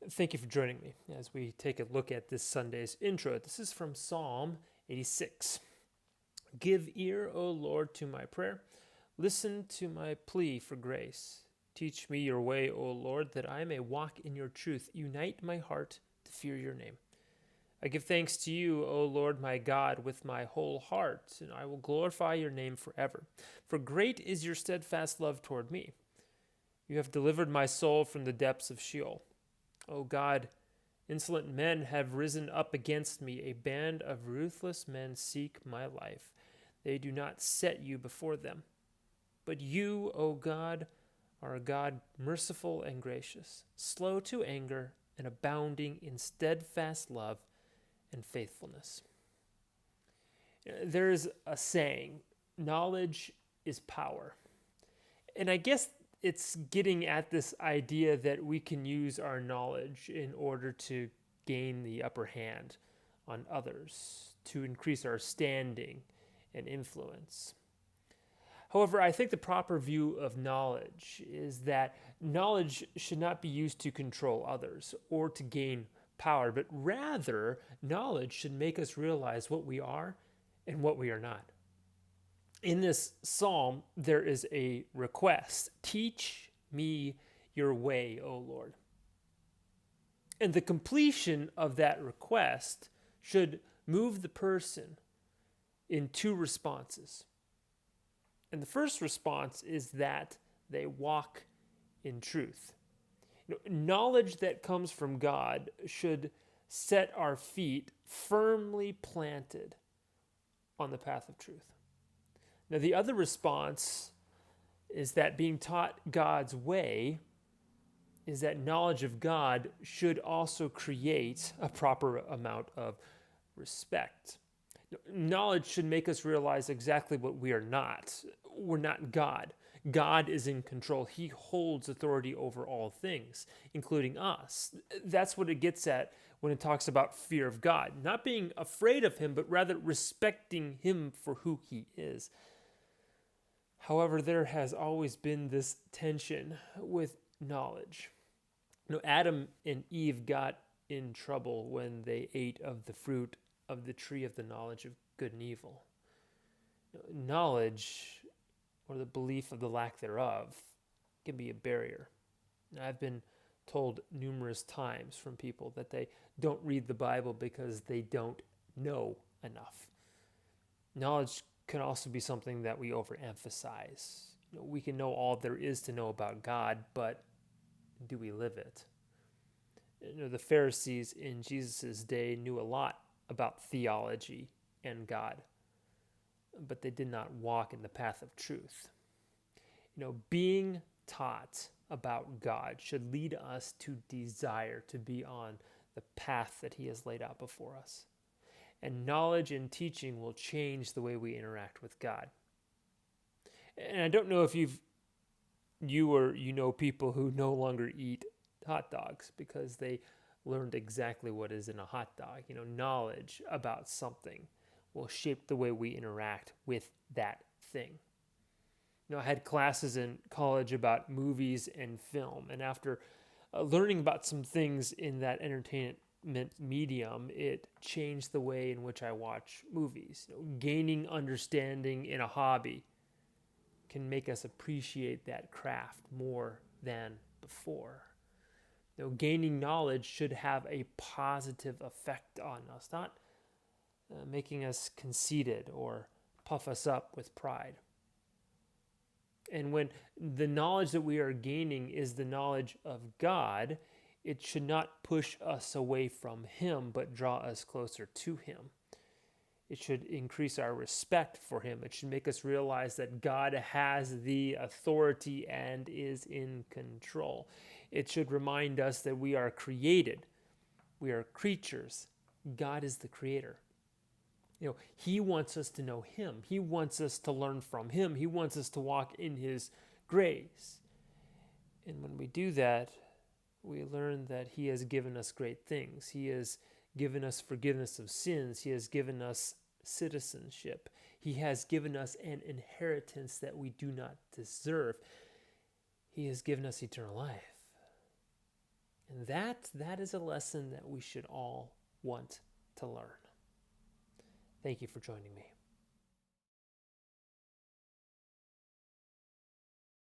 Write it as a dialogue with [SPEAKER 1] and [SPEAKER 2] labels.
[SPEAKER 1] Thank you for joining me as we take a look at this Sunday's intro. This is from Psalm 86. Give ear, O Lord, to my prayer. Listen to my plea for grace. Teach me your way, O Lord, that I may walk in your truth. Unite my heart to fear your name. I give thanks to you, O Lord my God, with my whole heart, and I will glorify your name forever. For great is your steadfast love toward me. You have delivered my soul from the depths of Sheol. O God, insolent men have risen up against me. A band of ruthless men seek my life. They do not set you before them. But you, O God, are a God merciful and gracious, slow to anger, and abounding in steadfast love and faithfulness. There is a saying, knowledge is power. And I guess it's getting at this idea that we can use our knowledge in order to gain the upper hand on others, to increase our standing and influence. However, I think the proper view of knowledge is that knowledge should not be used to control others or to gain power, but rather knowledge should make us realize what we are and what we are not. In this psalm, there is a request. Teach me your way, O Lord. And the completion of that request should move the person in two responses. And the first response is that they walk in truth. Knowledge that comes from God should set our feet firmly planted on the path of truth. Now, the other response is that being taught God's way is that knowledge of God should also create a proper amount of respect. Knowledge should make us realize exactly what we are not. We're not God. God is in control. He holds authority over all things, including us. That's what it gets at when it talks about fear of God. Not being afraid of him, but rather respecting him for who he is. However, there has always been this tension with knowledge. Adam and Eve got in trouble when they ate of the fruit of the tree of the knowledge of good and evil. Knowledge, or the belief of the lack thereof, can be a barrier. I've been told numerous times from people that they don't read the Bible because they don't know enough. Knowledge can also be something that we overemphasize. We can know all there is to know about God, but do we live it? The Pharisees in Jesus' day knew a lot about theology and God, but they did not walk in the path of truth. Being taught about God should lead us to desire to be on the path that he has laid out before us. And knowledge and teaching will change the way we interact with God. And I don't know if you know people who no longer eat hot dogs because they learned exactly what is in a hot dog. Knowledge about something will shape the way we interact with that thing. I had classes in college about movies and film, and after learning about some things in that entertainment medium, it changed the way in which I watch movies. Gaining understanding in a hobby can make us appreciate that craft more than before. Gaining knowledge should have a positive effect on us, not making us conceited or puff us up with pride. And when the knowledge that we are gaining is the knowledge of God, it should not push us away from him, but draw us closer to him. It should increase our respect for him. It should make us realize that God has the authority and is in control. It should remind us that we are created. We are creatures. God is the creator. He wants us to know him. He wants us to learn from him. He wants us to walk in his grace. And when we do that, we learn that he has given us great things. He has given us forgiveness of sins. He has given us citizenship. He has given us an inheritance that we do not deserve. He has given us eternal life. And that is a lesson that we should all want to learn. Thank you for joining me.